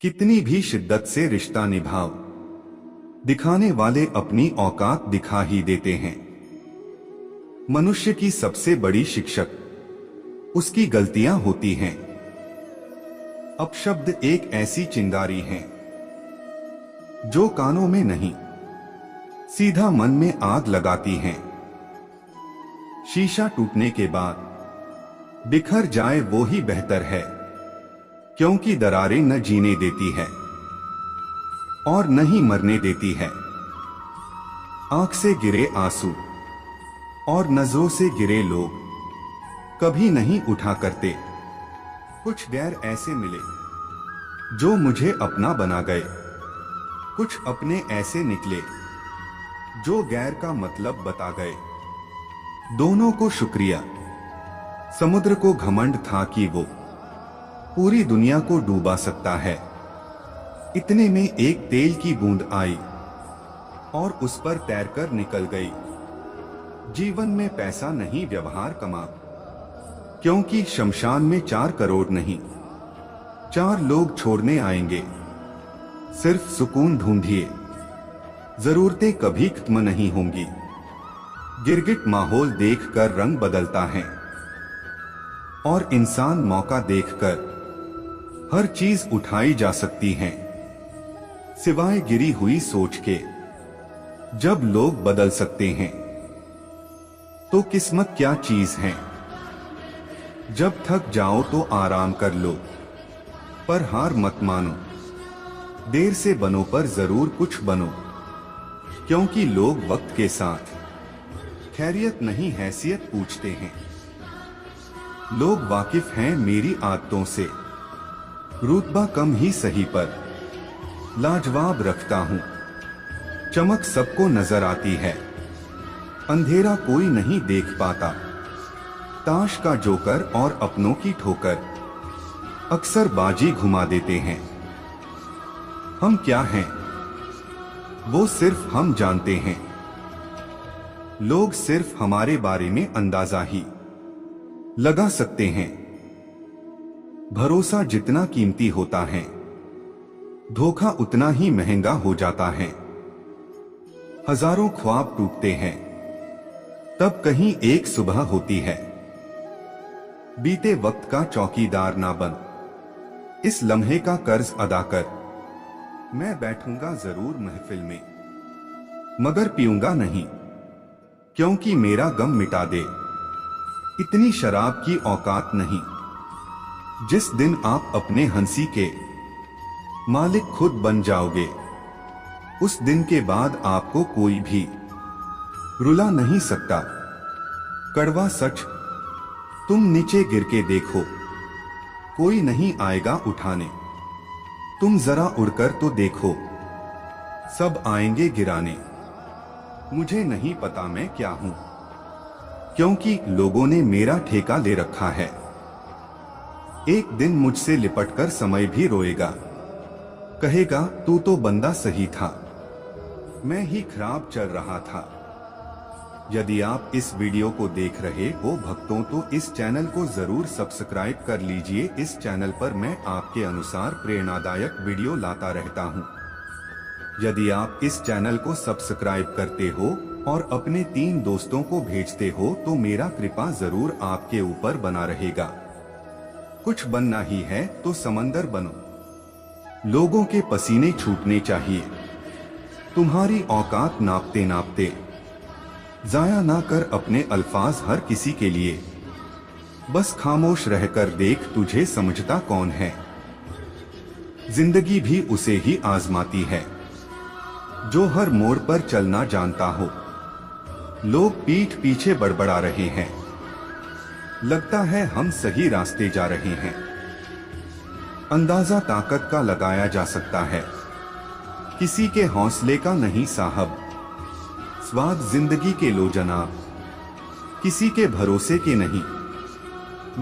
कितनी भी शिद्दत से रिश्ता निभाओ, दिखाने वाले अपनी औकात दिखा ही देते हैं। मनुष्य की सबसे बड़ी शिक्षक उसकी गलतियां होती हैं। अपशब्द एक ऐसी चिंगारी है जो कानों में नहीं, सीधा मन में आग लगाती है। शीशा टूटने के बाद बिखर जाए वो ही बेहतर है, क्योंकि दरारें न जीने देती है और न ही मरने देती है। आंख से गिरे आंसू और नजरों से गिरे लोग कभी नहीं उठा करते। कुछ गैर ऐसे मिले जो मुझे अपना बना गए, कुछ अपने ऐसे निकले जो गैर का मतलब बता गए। दोनों को शुक्रिया। समुद्र को घमंड था कि वो पूरी दुनिया को डूबा सकता है। इतने में एक तेल की बूंद आई और उस पर तैरकर निकल गई। जीवन में पैसा नहीं व्यवहार कमा, क्योंकि शमशान में 4 करोड़ नहीं 4 लोग छोड़ने आएंगे। सिर्फ सुकून ढूंढिए, जरूरतें कभी खत्म नहीं होंगी। गिरगिट माहौल देखकर रंग बदलता है और इंसान मौका देखकर हर चीज उठाई जा सकती है, सिवाय गिरी हुई सोच के। जब लोग बदल सकते हैं तो किस्मत क्या चीज है। जब थक जाओ तो आराम कर लो, पर हार मत मानो। देर से बनो पर जरूर कुछ बनो, क्योंकि लोग वक्त के साथ खैरियत नहीं हैसियत पूछते हैं। लोग वाकिफ हैं मेरी आदतों से, रुतबा कम ही सही पर लाजवाब रखता हूं। चमक सबको नजर आती है, अंधेरा कोई नहीं देख पाता। ताश का जोकर और अपनों की ठोकर अक्सर बाजी घुमा देते हैं। हम क्या हैं वो सिर्फ हम जानते हैं। लोग सिर्फ हमारे बारे में अंदाजा ही लगा सकते हैं। भरोसा जितना कीमती होता है, धोखा उतना ही महंगा हो जाता है। हजारों ख्वाब टूटते हैं, तब कहीं एक सुबह होती है। बीते वक्त का चौकीदार ना बन, इस लम्हे का कर्ज अदा कर। मैं बैठूंगा जरूर महफिल में, मगर पीऊंगा नहीं, क्योंकि मेरा गम मिटा दे इतनी शराब की औकात नहीं। जिस दिन आप अपने हंसी के मालिक खुद बन जाओगे, उस दिन के बाद आपको कोई भी रुला नहीं सकता। कड़वा सच, तुम नीचे गिर के देखो, कोई नहीं आएगा उठाने। तुम जरा उड़कर तो देखो, सब आएंगे गिराने। मुझे नहीं पता मैं क्या हूं, क्योंकि लोगों ने मेरा ठेका ले रखा है। एक दिन मुझसे लिपटकर समय भी रोएगा, कहेगा तू तो बंदा सही था, मैं ही खराब चल रहा था। यदि आप इस वीडियो को देख रहे हो भक्तों, तो इस चैनल को जरूर सब्सक्राइब कर लीजिए। इस चैनल पर मैं आपके अनुसार प्रेरणादायक वीडियो लाता रहता हूं। यदि आप इस चैनल को सब्सक्राइब करते हो और अपने 3 दोस्तों को भेजते हो, तो मेरा कृपा जरूर आपके ऊपर बना रहेगा। कुछ बनना ही है तो समंदर बनो। लोगों के पसीने छूटने चाहिए, तुम्हारी औकात नापते नापते। जाया ना कर अपने अल्फाज हर किसी के लिए, बस खामोश रहकर देख तुझे समझता कौन है। जिंदगी भी उसे ही आजमाती है जो हर मोड़ पर चलना जानता हो। लोग पीठ पीछे बड़बड़ा रहे हैं, लगता है हम सही रास्ते जा रहे हैं। अंदाजा ताकत का लगाया जा सकता है, किसी के हौसले का नहीं साहब। स्वाद जिंदगी के लो जनाब, किसी के भरोसे के नहीं।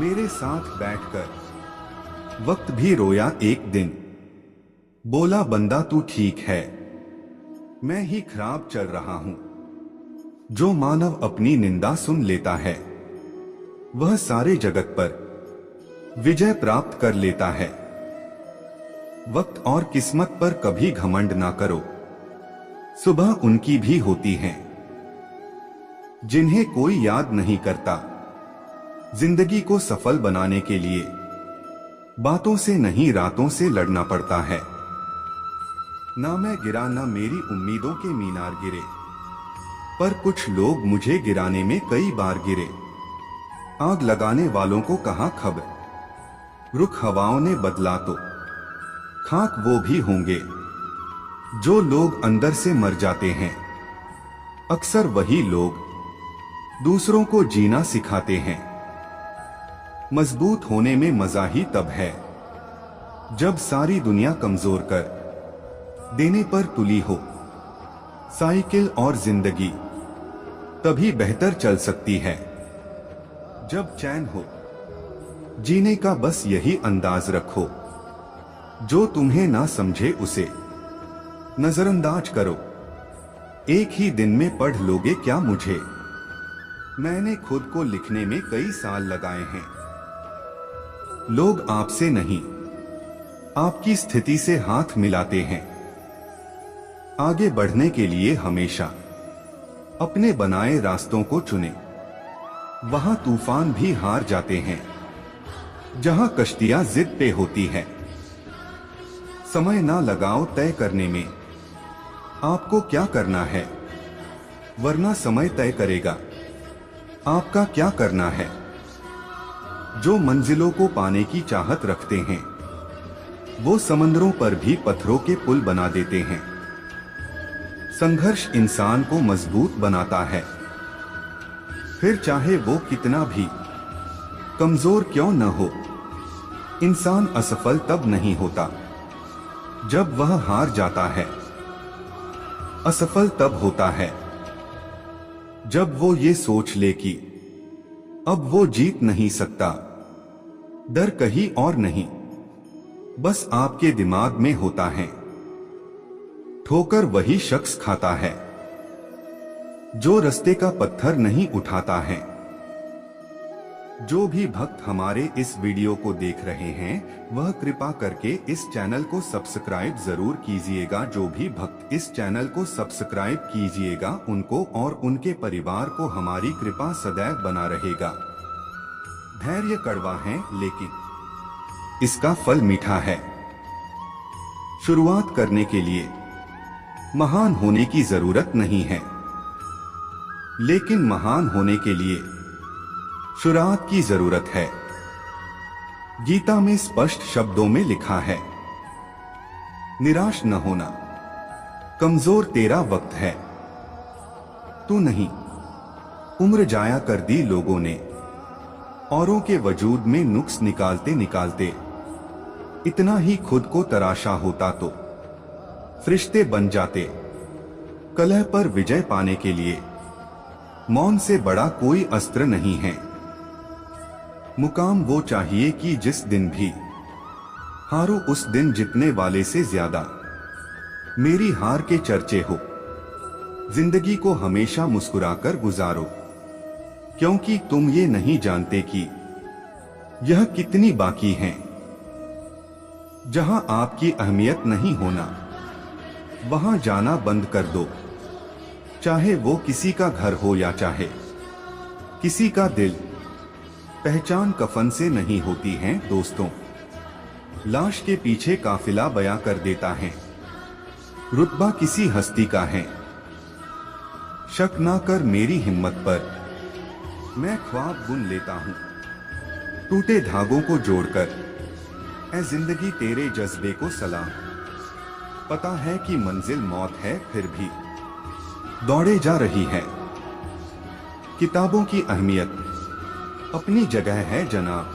मेरे साथ बैठकर वक्त भी रोया एक दिन, बोला बंदा तू ठीक है, मैं ही खराब चल रहा हूं। जो मानव अपनी निंदा सुन लेता है, वह सारे जगत पर विजय प्राप्त कर लेता है। वक्त और किस्मत पर कभी घमंड ना करो, सुबह उनकी भी होती है जिन्हें कोई याद नहीं करता। जिंदगी को सफल बनाने के लिए बातों से नहीं रातों से लड़ना पड़ता है। ना मैं गिरा ना मेरी उम्मीदों के मीनार गिरे, पर कुछ लोग मुझे गिराने में कई बार गिरे। आग लगाने वालों को कहां खबर, रुख हवाओं ने बदला तो खाक वो भी होंगे। जो लोग अंदर से मर जाते हैं, अक्सर वही लोग दूसरों को जीना सिखाते हैं। मजबूत होने में मजा ही तब है जब सारी दुनिया कमजोर कर देने पर तुली हो। साइकिल और जिंदगी तभी बेहतर चल सकती है जब चैन हो। जीने का बस यही अंदाज रखो, जो तुम्हें ना समझे उसे नजरअंदाज करो। एक ही दिन में पढ़ लोगे क्या मुझे, मैंने खुद को लिखने में कई साल लगाए हैं। लोग आपसे नहीं आपकी स्थिति से हाथ मिलाते हैं। आगे बढ़ने के लिए हमेशा अपने बनाए रास्तों को चुने। वहां तूफान भी हार जाते हैं जहां कश्तियां जिद पे होती है। समय ना लगाओ तय करने में आपको क्या करना है, वरना समय तय करेगा आपका क्या करना है। जो मंजिलों को पाने की चाहत रखते हैं, वो समंदरों पर भी पत्थरों के पुल बना देते हैं। संघर्ष इंसान को मजबूत बनाता है, फिर चाहे वो कितना भी कमजोर क्यों न हो। इंसान असफल तब नहीं होता जब वह हार जाता है, असफल तब होता है जब वो ये सोच ले कि अब वो जीत नहीं सकता। डर कहीं और नहीं, बस आपके दिमाग में होता है। ठोकर वही शख्स खाता है जो रास्ते का पत्थर नहीं उठाता है। जो भी भक्त हमारे इस वीडियो को देख रहे हैं, वह कृपा करके इस चैनल को सब्सक्राइब जरूर कीजिएगा। जो भी भक्त इस चैनल को सब्सक्राइब कीजिएगा, उनको और उनके परिवार को हमारी कृपा सदैव बना रहेगा। धैर्य कड़वा है लेकिन इसका फल मीठा है। शुरुआत करने के लिए महान होने की जरूरत नहीं है, लेकिन महान होने के लिए शुरुआत की जरूरत है। गीता में स्पष्ट शब्दों में लिखा है, निराश न होना, कमजोर तेरा वक्त है, तू नहीं। उम्र जाया कर दी लोगों ने औरों के वजूद में नुक्स निकालते निकालते। इतना ही खुद को तराशा होता तो फरिश्ते बन जाते। कलह पर विजय पाने के लिए मौन से बड़ा कोई अस्त्र नहीं है। मुकाम वो चाहिए कि जिस दिन भी हारो, उस दिन जीतने वाले से ज्यादा मेरी हार के चर्चे हो। जिंदगी को हमेशा मुस्कुराकर गुजारो, क्योंकि तुम ये नहीं जानते कि यह कितनी बाकी है। जहां आपकी अहमियत नहीं होना, वहां जाना बंद कर दो। चाहे वो किसी का घर हो या चाहे किसी का दिल। पहचान कफन से नहीं होती है दोस्तों, लाश के पीछे काफिला बयां कर देता है। रुतबा किसी हस्ती का है, शक ना कर मेरी हिम्मत पर, मैं ख्वाब बुन लेता हूं टूटे धागों को जोड़कर। ऐ जिंदगी तेरे जज्बे को सलाम, पता है कि मंजिल मौत है फिर भी दौड़े जा रही है। किताबों की अहमियत अपनी जगह है जनाब,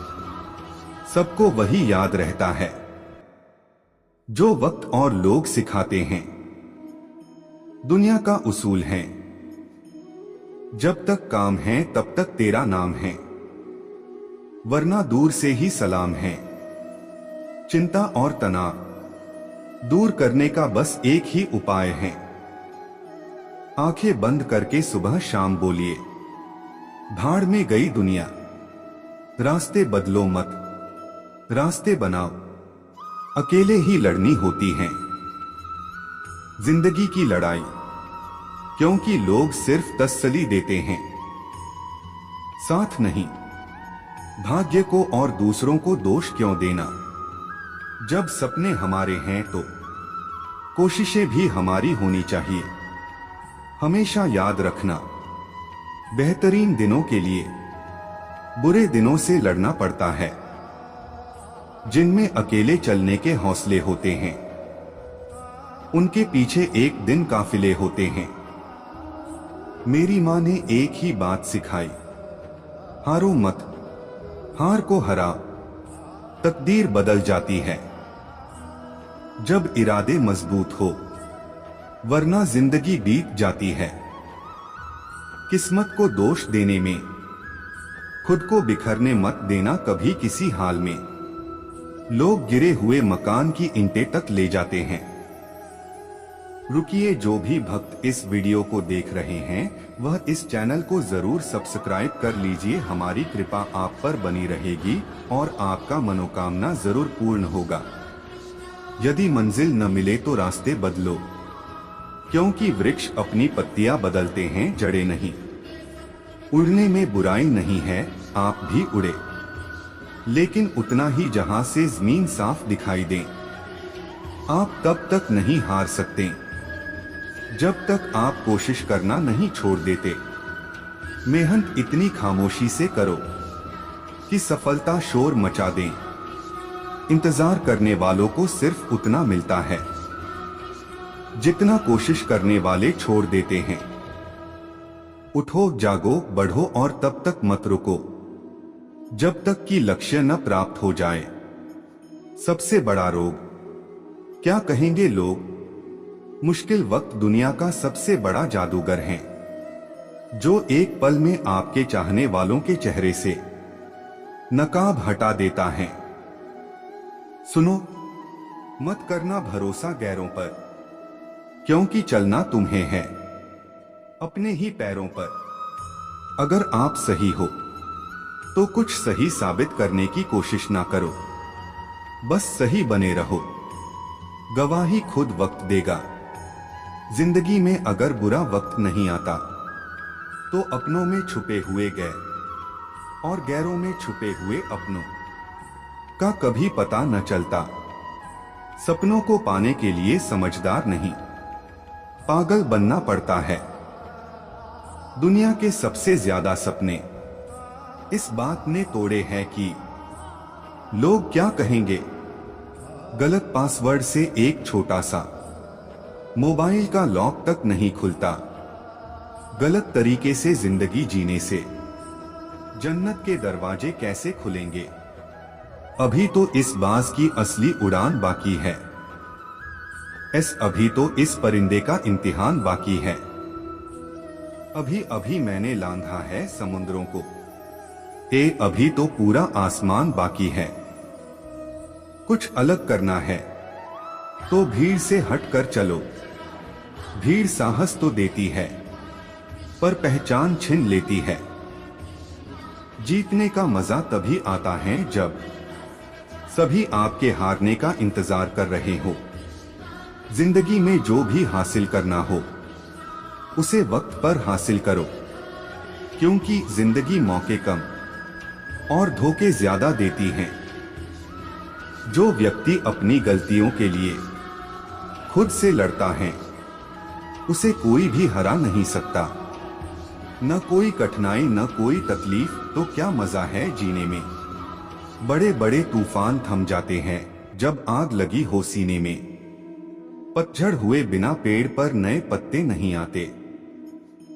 सबको वही याद रहता है जो वक्त और लोग सिखाते हैं। दुनिया का उसूल है, जब तक काम है तब तक तेरा नाम है, वरना दूर से ही सलाम है। चिंता और तनाव दूर करने का बस एक ही उपाय है। आंखें बंद करके सुबह शाम बोलिए, भाड़ में गई दुनिया, रास्ते बदलो मत, रास्ते बनाओ। अकेले ही लड़नी होती हैं जिंदगी की लड़ाई, क्योंकि लोग सिर्फ तसल्ली देते हैं, साथ नहीं। भाग्य को और दूसरों को दोष क्यों देना? जब सपने हमारे हैं तो कोशिशें भी हमारी होनी चाहिए। हमेशा याद रखना, बेहतरीन दिनों के लिए बुरे दिनों से लड़ना पड़ता है, जिनमें अकेले चलने के हौसले होते हैं, उनके पीछे एक दिन काफिले होते हैं। मेरी मां ने एक ही बात सिखाई, हारो मत, हार को हरा, तकदीर बदल जाती है जब इरादे मजबूत हो, वरना जिंदगी बीत जाती है। किस्मत को दोष देने में खुद को बिखरने मत देना कभी किसी हाल में। लोग गिरे हुए मकान की ईंटें तक ले जाते हैं। रुकिए, जो भी भक्त इस वीडियो को देख रहे हैं वह इस चैनल को जरूर सब्सक्राइब कर लीजिए। हमारी कृपा आप पर बनी रहेगी और आपका मनोकामना जरूर पूर्ण होगा। यदि मंजिल न मिले तो रास्ते बदलो, क्योंकि वृक्ष अपनी पत्तियां बदलते हैं, जड़ें नहीं। उड़ने में बुराई नहीं है, आप भी उड़े, लेकिन उतना ही जहां से जमीन साफ दिखाई दे। आप तब तक नहीं हार सकते जब तक आप कोशिश करना नहीं छोड़ देते। मेहनत इतनी खामोशी से करो कि सफलता शोर मचा दे। इंतजार करने वालों को सिर्फ उतना मिलता है जितना कोशिश करने वाले छोड़ देते हैं। उठो, जागो, बढ़ो और तब तक मत रुको जब तक कि लक्ष्य न प्राप्त हो जाए। सबसे बड़ा रोग, क्या कहेंगे लोग? मुश्किल वक्त दुनिया का सबसे बड़ा जादूगर है, जो एक पल में आपके चाहने वालों के चेहरे से नकाब हटा देता है। सुनो, मत करना भरोसा गैरों पर, क्योंकि चलना तुम्हें है अपने ही पैरों पर। अगर आप सही हो तो कुछ सही साबित करने की कोशिश ना करो, बस सही बने रहो। गवाही खुद वक्त देगा। जिंदगी में अगर बुरा वक्त नहीं आता तो अपनों में छुपे हुए गैर और गैरों में छुपे हुए अपनों का कभी पता न चलता। सपनों को पाने के लिए समझदार नहीं, पागल बनना पड़ता है। दुनिया के सबसे ज्यादा सपने इस बात ने तोड़े हैं कि लोग क्या कहेंगे। गलत पासवर्ड से एक छोटा सा मोबाइल का लॉक तक नहीं खुलता। गलत तरीके से जिंदगी जीने से जन्नत के दरवाजे कैसे खुलेंगे? अभी तो इस बाज की असली उड़ान बाकी है। अभी तो इस परिंदे का इम्तिहान बाकी है। अभी अभी मैंने लांघा है समुद्रों को, अभी तो पूरा आसमान बाकी है। कुछ अलग करना है तो भीड़ से हटकर चलो। भीड़ साहस तो देती है पर पहचान छीन लेती है। जीतने का मजा तभी आता है जब सभी आपके हारने का इंतजार कर रहे हो। जिंदगी में जो भी हासिल करना हो उसे वक्त पर हासिल करो, क्योंकि जिंदगी मौके कम और धोखे ज्यादा देती है। जो व्यक्ति अपनी गलतियों के लिए खुद से लड़ता है उसे कोई भी हरा नहीं सकता। न कोई कठिनाई न कोई तकलीफ तो क्या मजा है जीने में। बड़े बड़े तूफान थम जाते हैं जब आग लगी हो सीने में। पतझड़ हुए बिना पेड़ पर नए पत्ते नहीं आते।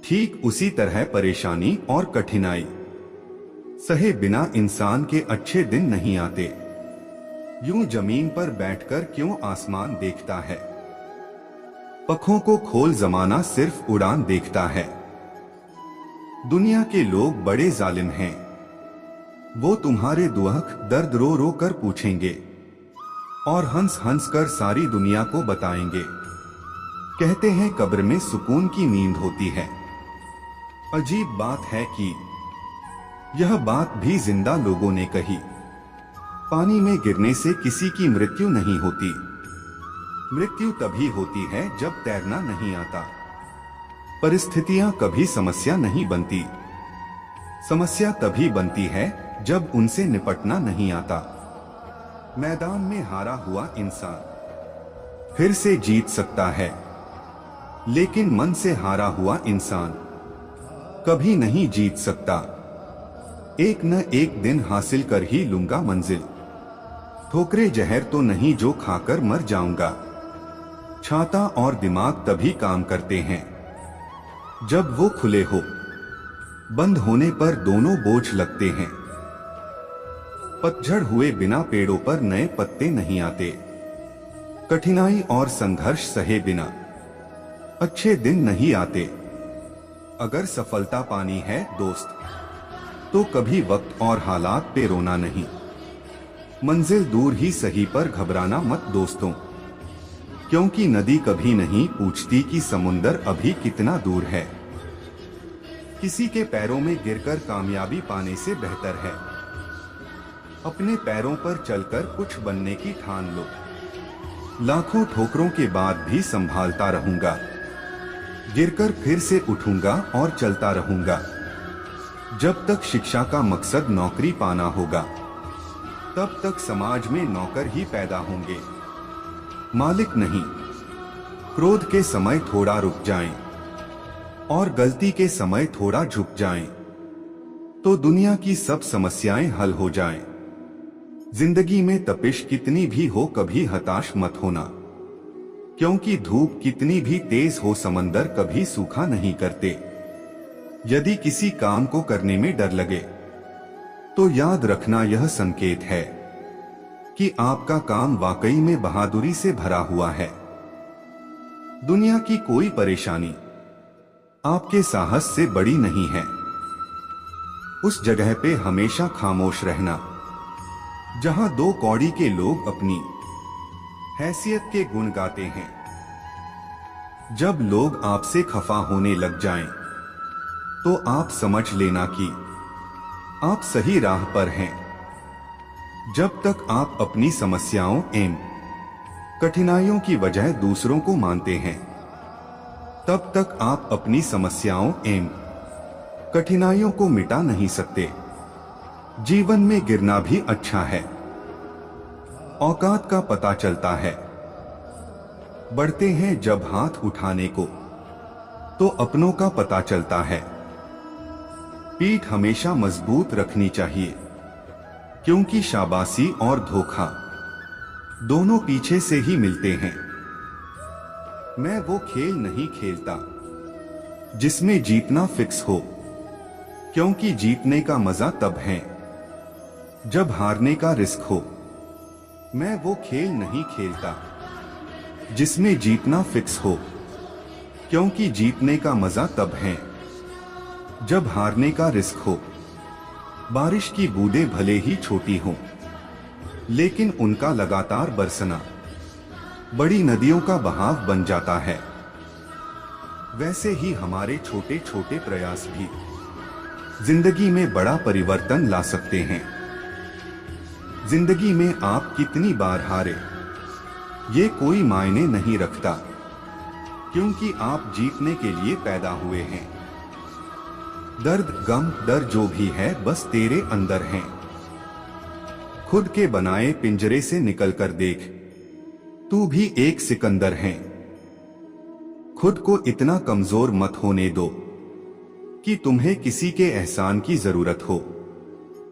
ठीक उसी तरह परेशानी और कठिनाई सहे बिना इंसान के अच्छे दिन नहीं आते। यूं जमीन पर बैठकर क्यों आसमान देखता है? पखों को खोल जमाना सिर्फ उड़ान देखता है। दुनिया के लोग बड़े जालिम हैं, वो तुम्हारे दुख दर्द रो रो कर पूछेंगे और हंस हंस कर सारी दुनिया को बताएंगे। कहते हैं कब्र में सुकून की नींद होती है। अजीब बात है कि यह बात भी जिंदा लोगों ने कही। पानी में गिरने से किसी की मृत्यु नहीं होती। मृत्यु तभी होती है जब तैरना नहीं आता। परिस्थितियां कभी समस्या नहीं बनती। समस्या तभी बनती है जब उनसे निपटना नहीं आता। मैदान में हारा हुआ इंसान फिर से जीत सकता है, लेकिन मन से हारा हुआ इंसान कभी नहीं जीत सकता। एक न एक दिन हासिल कर ही लूंगा मंजिल। ठोकरे जहर तो नहीं जो खाकर मर जाऊंगा। छाता और दिमाग तभी काम करते हैं जब वो खुले हो। बंद होने पर दोनों बोझ लगते हैं। पतझड़ हुए बिना पेड़ों पर नए पत्ते नहीं आते। कठिनाई और संघर्ष सहे बिना अच्छे दिन नहीं आते। अगर सफलता पानी है दोस्त, तो कभी वक्त और हालात पे रोना नहीं। मंजिल दूर ही सही पर घबराना मत दोस्तों, क्योंकि नदी कभी नहीं पूछती कि समुंदर अभी कितना दूर है। किसी के पैरों में गिरकर कामयाबी पाने से बेहतर है अपने पैरों पर चलकर कुछ बनने की ठान लो। लाखों ठोकरों के बाद भी संभालता रहूंगा। गिरकर फिर से उठूंगा और चलता रहूंगा। जब तक शिक्षा का मकसद नौकरी पाना होगा, तब तक समाज में नौकर ही पैदा होंगे, मालिक नहीं। क्रोध के समय थोड़ा रुक जाएं और गलती के समय थोड़ा झुक जाएं, तो दुनिया की सब समस्याएं हल हो जाएं। जिंदगी में तपिश कितनी भी हो कभी हताश मत होना, क्योंकि धूप कितनी भी तेज हो समंदर कभी सूखा नहीं करते। यदि किसी काम को करने में डर लगे, तो याद रखना यह संकेत है कि आपका काम वाकई में बहादुरी से भरा हुआ है। दुनिया की कोई परेशानी आपके साहस से बड़ी नहीं है। उस जगह पे हमेशा खामोश रहना जहां दो कौड़ी के लोग अपनी हैसियत के गुण गाते हैं। जब लोग आपसे खफा होने लग जाएं, तो आप समझ लेना कि आप सही राह पर हैं। जब तक आप अपनी समस्याओं एवं कठिनाइयों की वजह दूसरों को मानते हैं, तब तक आप अपनी समस्याओं एवं कठिनाइयों को मिटा नहीं सकते। जीवन में गिरना भी अच्छा है। औकात का पता चलता है। बढ़ते हैं जब हाथ उठाने को, तो अपनों का पता चलता है। पीठ हमेशा मजबूत रखनी चाहिए, क्योंकि शाबाशी और धोखा दोनों पीछे से ही मिलते हैं। मैं वो खेल नहीं खेलता जिसमें जीतना फिक्स हो, क्योंकि जीतने का मजा तब है जब हारने का रिस्क हो। मैं वो खेल नहीं खेलता जिसमें जीतना फिक्स हो, क्योंकि जीतने का मजा तब है जब हारने का रिस्क हो। बारिश की बूंदें भले ही छोटी हों, लेकिन उनका लगातार बरसना बड़ी नदियों का बहाव बन जाता है। वैसे ही हमारे छोटे छोटे प्रयास भी जिंदगी में बड़ा परिवर्तन ला सकते हैं। जिंदगी में आप कितनी बार हारे, ये कोई मायने नहीं रखता, क्योंकि आप जीतने के लिए पैदा हुए हैं। दर्द गम डर जो भी है बस तेरे अंदर हैं। खुद के बनाए पिंजरे से निकलकर देख, तू भी एक सिकंदर है। खुद को इतना कमजोर मत होने दो कि तुम्हें किसी के एहसान की जरूरत हो।